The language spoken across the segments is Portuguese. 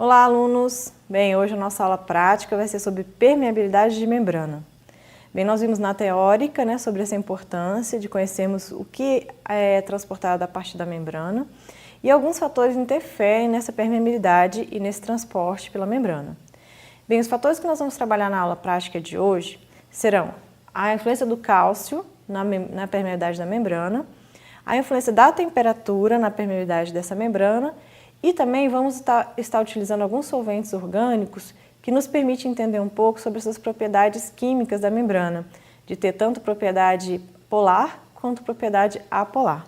Olá, alunos! Bem, hoje a nossa aula prática vai ser sobre permeabilidade de membrana. Bem, nós vimos na teórica, sobre essa importância de conhecermos o que é transportado a partir da membrana e alguns fatores interferem nessa permeabilidade e nesse transporte pela membrana. Bem, os fatores que nós vamos trabalhar na aula prática de hoje serão a influência do cálcio na permeabilidade da membrana, a influência da temperatura na permeabilidade dessa membrana e também vamos estar utilizando alguns solventes orgânicos que nos permitem entender um pouco sobre essas propriedades químicas da membrana, de ter tanto propriedade polar quanto propriedade apolar.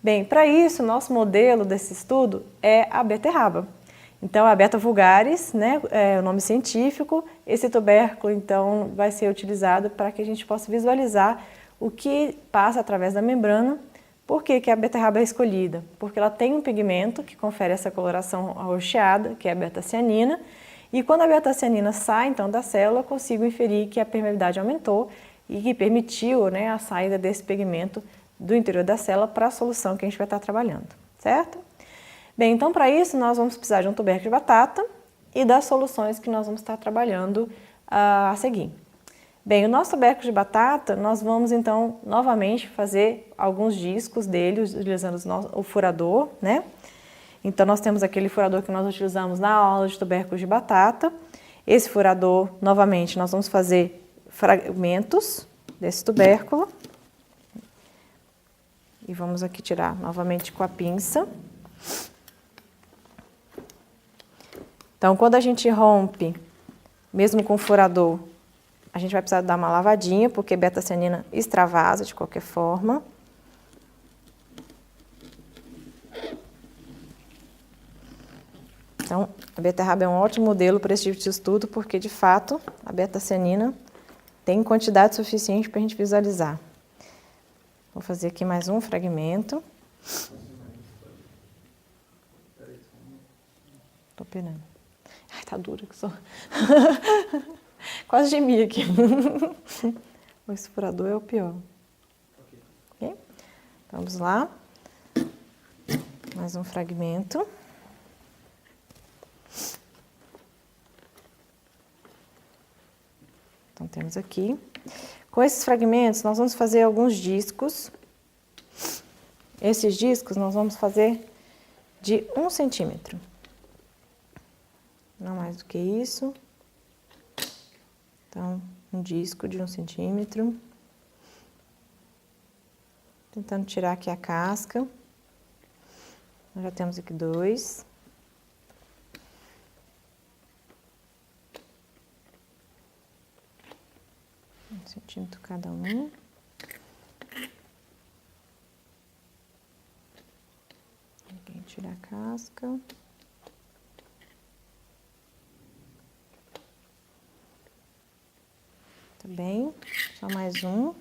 Bem, para isso, nosso modelo desse estudo é a beterraba. Então, a Beta vulgaris, é o nome científico, esse tubérculo, então, vai ser utilizado para que a gente possa visualizar o que passa através da membrana. Por que a beterraba é escolhida? Porque ela tem um pigmento que confere essa coloração arroxeada, que é a beta-cianina, e quando a beta-cianina sai então da célula, eu consigo inferir que a permeabilidade aumentou e que permitiu a saída desse pigmento do interior da célula para a solução que a gente vai estar trabalhando, certo? Bem, então para isso nós vamos precisar de um tubérculo de batata e das soluções que nós vamos estar trabalhando a seguir. Bem, o nosso tubérculo de batata, nós vamos então novamente fazer alguns discos dele, utilizando o furador, Então nós temos aquele furador que nós utilizamos na aula de tubérculos de batata. Esse furador, novamente, nós vamos fazer fragmentos desse tubérculo. E vamos aqui tirar novamente com a pinça. Então, quando a gente rompe, mesmo com o furador, a gente vai precisar dar uma lavadinha, porque beta-cianina extravasa de qualquer forma. Então, a beterraba é um ótimo modelo para esse tipo de estudo, porque, de fato, a beta-cianina tem quantidade suficiente para a gente visualizar. Vou fazer aqui mais um fragmento. Estou penando. Ai, tá dura que sou. Quase gemi aqui. Esse furador é o pior. Okay? Vamos lá. Mais um fragmento. Então, temos aqui. Com esses fragmentos, nós vamos fazer alguns discos. Esses discos nós vamos fazer de 1 centímetro. Não mais do que isso. Então, um disco de 1 centímetro. Tentando tirar aqui a casca. Nós já temos aqui 2. Um centímetro cada um. Aqui tirar a casca. Tá bem? Só mais um.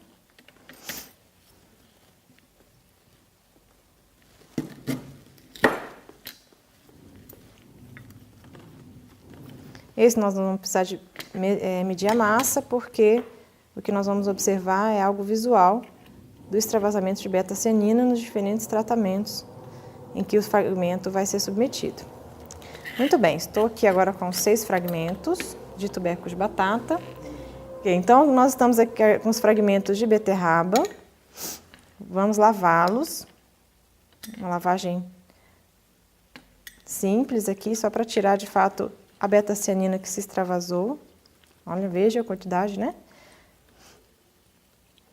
Esse nós não vamos precisar de medir a massa, porque o que nós vamos observar é algo visual do extravasamento de beta-cianina nos diferentes tratamentos em que o fragmento vai ser submetido. Muito bem, estou aqui agora com 6 fragmentos de tubérculo de batata. Então, nós estamos aqui com os fragmentos de beterraba. Vamos lavá-los. Uma lavagem simples aqui, só para tirar de fato a beta-cianina que se extravasou. Olha, veja a quantidade,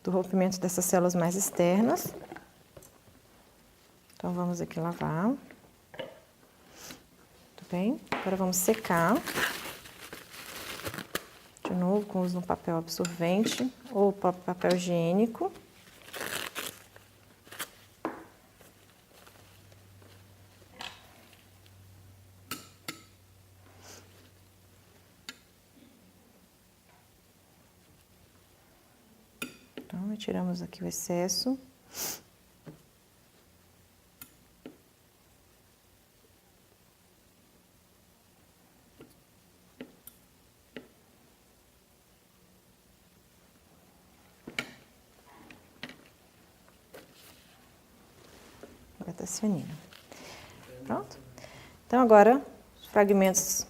do rompimento dessas células mais externas. Então, vamos aqui lavar. Muito bem. Agora vamos secar. De novo, com uso de um papel absorvente ou papel higiênico. Então, retiramos aqui o excesso. Beta-cianina. Pronto? Então, agora fragmentos,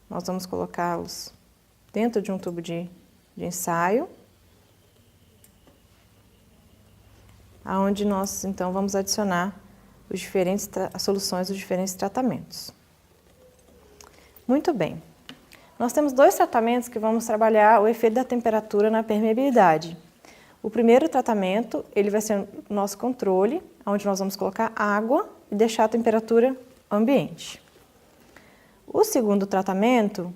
nós vamos colocá-los dentro de um tubo de ensaio, aonde nós, então, vamos adicionar as soluções dos diferentes tratamentos. Muito bem. Nós temos 2 tratamentos que vamos trabalhar o efeito da temperatura na permeabilidade. O primeiro tratamento, ele vai ser o nosso controle, onde nós vamos colocar água e deixar a temperatura ambiente. O segundo tratamento,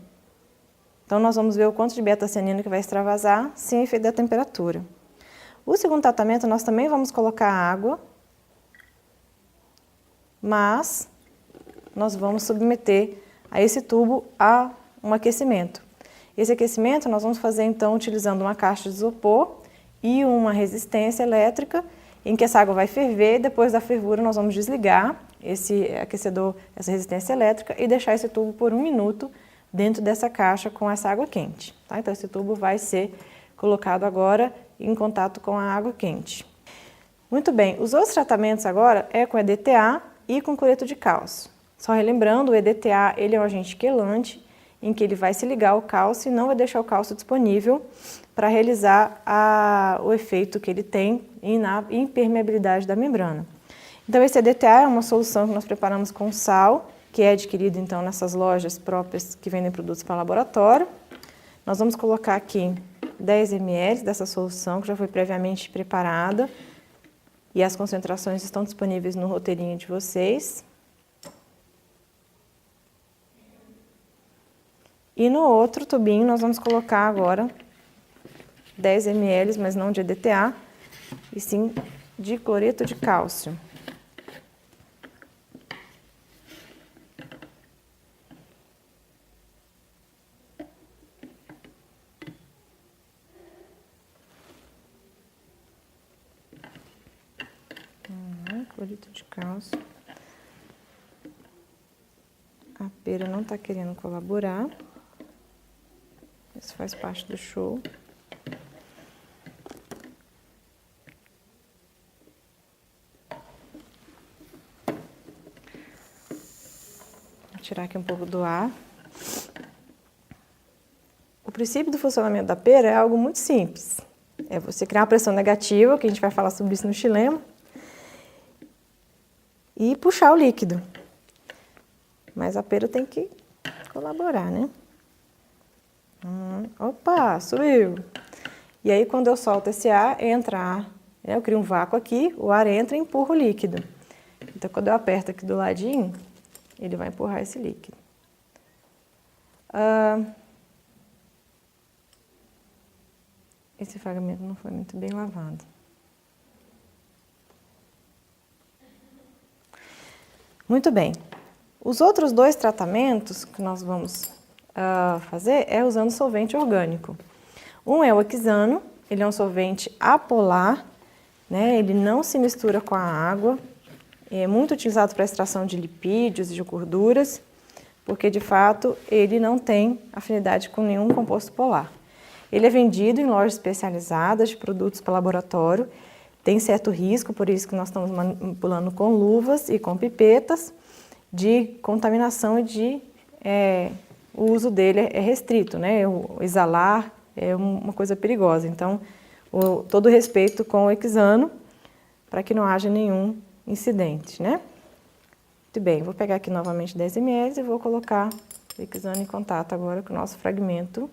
então nós vamos ver o quanto de beta-cianina que vai extravasar sem efeito da temperatura. O segundo tratamento, nós também vamos colocar água, mas nós vamos submeter a esse tubo a um aquecimento. Esse aquecimento nós vamos fazer então utilizando uma caixa de isopor e uma resistência elétrica, em que essa água vai ferver, depois da fervura nós vamos desligar esse aquecedor, essa resistência elétrica e deixar esse tubo por 1 minuto dentro dessa caixa com essa água quente. Tá? Então esse tubo vai ser colocado agora em contato com a água quente. Muito bem, os outros tratamentos agora é com EDTA e com cloreto de cálcio. Só relembrando, o EDTA ele é um agente quelante, em que ele vai se ligar ao cálcio e não vai deixar o cálcio disponível para realizar o efeito que ele tem na impermeabilidade da membrana. Então esse EDTA é uma solução que nós preparamos com sal, que é adquirido então nessas lojas próprias que vendem produtos para laboratório. Nós vamos colocar aqui 10 ml dessa solução que já foi previamente preparada e as concentrações estão disponíveis no roteirinho de vocês. E no outro tubinho nós vamos colocar agora 10 ml, mas não de EDTA, e sim de cloreto de cálcio. Cloreto de cálcio. A pera não está querendo colaborar. Isso faz parte do show. Vou tirar aqui um pouco do ar. O princípio do funcionamento da pera é algo muito simples. É você criar uma pressão negativa, que a gente vai falar sobre isso no xilema, e puxar o líquido. Mas a pera tem que colaborar, né? Opa, subiu! E aí, quando eu solto esse ar, entra ar. Né? Eu crio um vácuo aqui, o ar entra e empurra o líquido. Então, quando eu aperto aqui do ladinho, ele vai empurrar esse líquido. Esse fragmento não foi muito bem lavado. Muito bem. Os outros 2 tratamentos que nós vamos fazer é usando solvente orgânico. Um é o hexano, ele é um solvente apolar, né? Ele não se mistura com a água, é muito utilizado para extração de lipídios e de gorduras, porque de fato ele não tem afinidade com nenhum composto polar. Ele é vendido em lojas especializadas de produtos para laboratório, tem certo risco, por isso que nós estamos manipulando com luvas e com pipetas, de contaminação e de o uso dele é restrito, né? O exalar é uma coisa perigosa. Então, todo respeito com o hexano para que não haja nenhum incidente, né? Muito bem, vou pegar aqui novamente 10 ml e vou colocar o hexano em contato agora com o nosso fragmento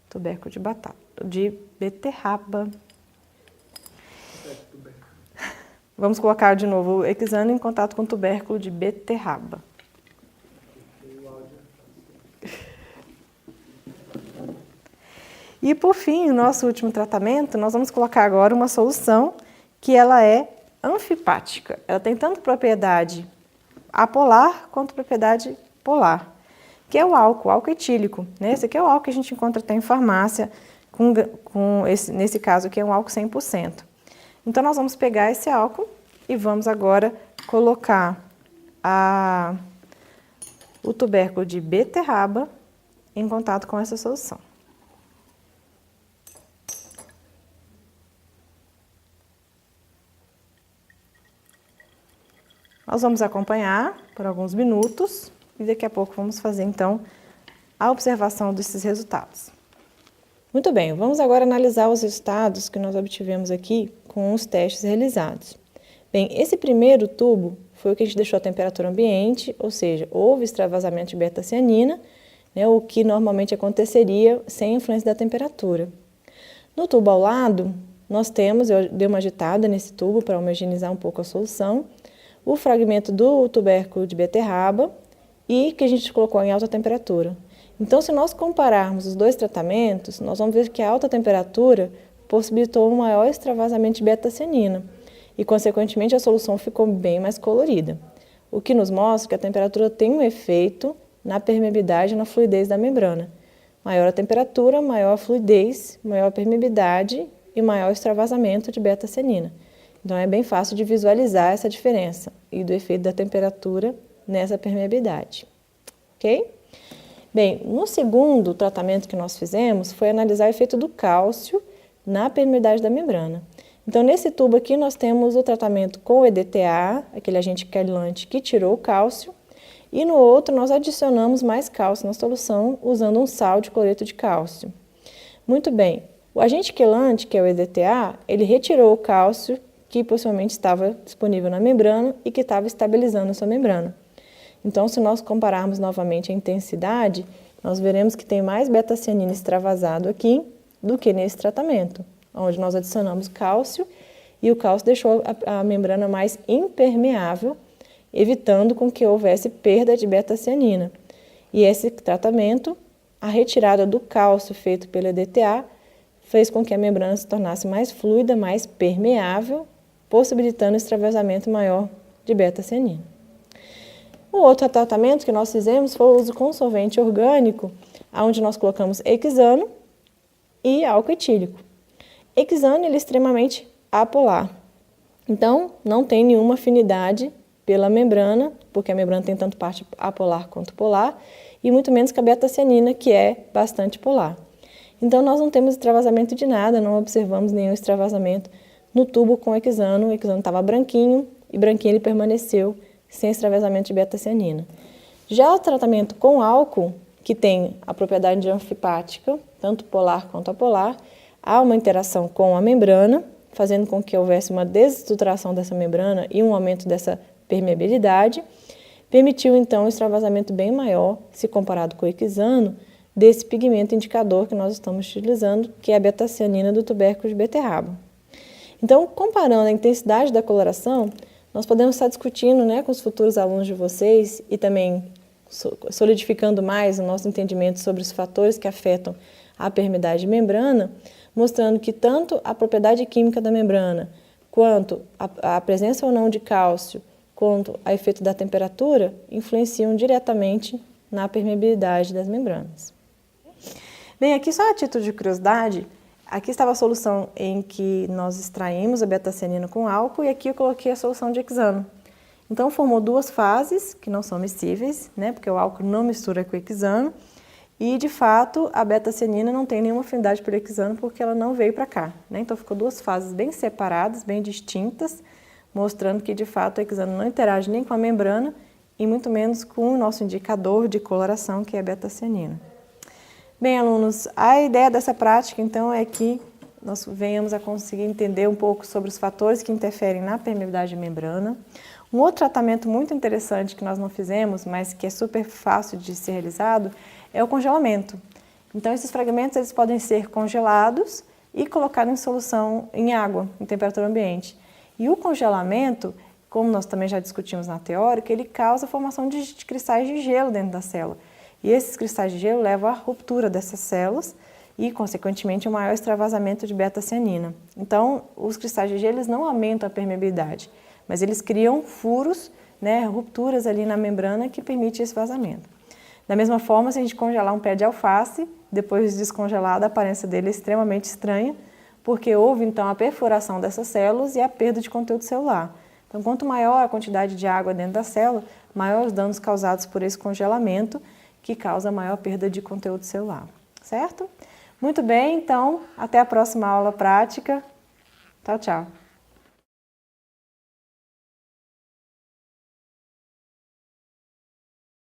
tubérculo de batata, de beterraba. Vamos colocar de novo o hexano em contato com o tubérculo de beterraba. E por fim, o nosso último tratamento, nós vamos colocar agora uma solução que ela é anfipática. Ela tem tanto propriedade apolar quanto propriedade polar, que é o álcool etílico. Né? Esse aqui é o álcool que a gente encontra até em farmácia, nesse caso aqui é um álcool 100%. Então, nós vamos pegar esse álcool e vamos agora colocar o tubérculo de beterraba em contato com essa solução. Nós vamos acompanhar por alguns minutos e daqui a pouco vamos fazer, então, a observação desses resultados. Muito bem, vamos agora analisar os resultados que nós obtivemos aqui com os testes realizados. Bem, esse primeiro tubo foi o que a gente deixou a temperatura ambiente, ou seja, houve extravasamento de beta-cianina, né, o que normalmente aconteceria sem influência da temperatura. No tubo ao lado, nós temos, eu dei uma agitada nesse tubo para homogeneizar um pouco a solução, o fragmento do tubérculo de beterraba e que a gente colocou em alta temperatura. Então, se nós compararmos os dois tratamentos, nós vamos ver que a alta temperatura possibilitou um maior extravasamento de beta-cianina e, consequentemente, a solução ficou bem mais colorida, o que nos mostra que a temperatura tem um efeito na permeabilidade e na fluidez da membrana. Maior a temperatura, maior a fluidez, maior a permeabilidade e maior o extravasamento de beta-cianina. Então, é bem fácil de visualizar essa diferença e do efeito da temperatura nessa permeabilidade. Ok? Bem, no segundo tratamento que nós fizemos foi analisar o efeito do cálcio na permeabilidade da membrana. Então, nesse tubo aqui nós temos o tratamento com o EDTA, aquele agente quelante que tirou o cálcio, e no outro nós adicionamos mais cálcio na solução usando um sal de cloreto de cálcio. Muito bem, o agente quelante, que é o EDTA, ele retirou o cálcio que possivelmente estava disponível na membrana e que estava estabilizando essa membrana. Então, se nós compararmos novamente a intensidade, nós veremos que tem mais beta-cianina extravasado aqui do que nesse tratamento, onde nós adicionamos cálcio e o cálcio deixou a membrana mais impermeável, evitando com que houvesse perda de beta-cianina. E esse tratamento, a retirada do cálcio feito pelo EDTA, fez com que a membrana se tornasse mais fluida, mais permeável, possibilitando extravasamento maior de beta-cianina. O outro tratamento que nós fizemos foi o uso com solvente orgânico, onde nós colocamos hexano e álcool etílico. Hexano ele é extremamente apolar, então não tem nenhuma afinidade pela membrana, porque a membrana tem tanto parte apolar quanto polar, e muito menos que a beta-cianina, que é bastante polar. Então nós não temos extravasamento de nada, não observamos nenhum extravasamento no tubo com hexano. O hexano estava branquinho e branquinho ele permaneceu sem extravasamento de beta-cianina. Já o tratamento com álcool, que tem a propriedade anfipática, tanto polar quanto apolar, há uma interação com a membrana, fazendo com que houvesse uma desestruturação dessa membrana e um aumento dessa permeabilidade, permitiu então um extravasamento bem maior, se comparado com o hexano, desse pigmento indicador que nós estamos utilizando, que é a beta-cianina do tubérculo de beterraba. Então, comparando a intensidade da coloração, nós podemos estar discutindo, né, com os futuros alunos de vocês e também solidificando mais o nosso entendimento sobre os fatores que afetam a permeabilidade de membrana, mostrando que tanto a propriedade química da membrana, quanto a presença ou não de cálcio, quanto a efeito da temperatura, influenciam diretamente na permeabilidade das membranas. Bem, aqui só a título de curiosidade, aqui estava a solução em que nós extraímos a beta-cianina com álcool e aqui eu coloquei a solução de hexano. Então, formou duas fases que não são miscíveis, né, porque o álcool não mistura com o hexano e, de fato, a beta-cianina não tem nenhuma afinidade pelo hexano porque ela não veio para cá, né? Então, ficou duas fases bem separadas, bem distintas, mostrando que, de fato, o hexano não interage nem com a membrana e muito menos com o nosso indicador de coloração, que é a beta-cianina. Bem, alunos, a ideia dessa prática, então, é que nós venhamos a conseguir entender um pouco sobre os fatores que interferem na permeabilidade de membrana. Um outro tratamento muito interessante que nós não fizemos, mas que é super fácil de ser realizado, é o congelamento. Então, esses fragmentos eles podem ser congelados e colocados em solução em água, em temperatura ambiente. E o congelamento, como nós também já discutimos na teórica, ele causa a formação de cristais de gelo dentro da célula. E esses cristais de gelo levam à ruptura dessas células e, consequentemente, um maior extravasamento de beta-cianina. Então, os cristais de gelo eles não aumentam a permeabilidade, mas eles criam furos, né, rupturas ali na membrana que permite esse vazamento. Da mesma forma, se a gente congelar um pé de alface, depois de descongelado, a aparência dele é extremamente estranha, porque houve, então, a perfuração dessas células e a perda de conteúdo celular. Então, quanto maior a quantidade de água dentro da célula, maior os danos causados por esse congelamento, que causa maior perda de conteúdo celular, certo? Muito bem, então, até a próxima aula prática. Tchau, tchau.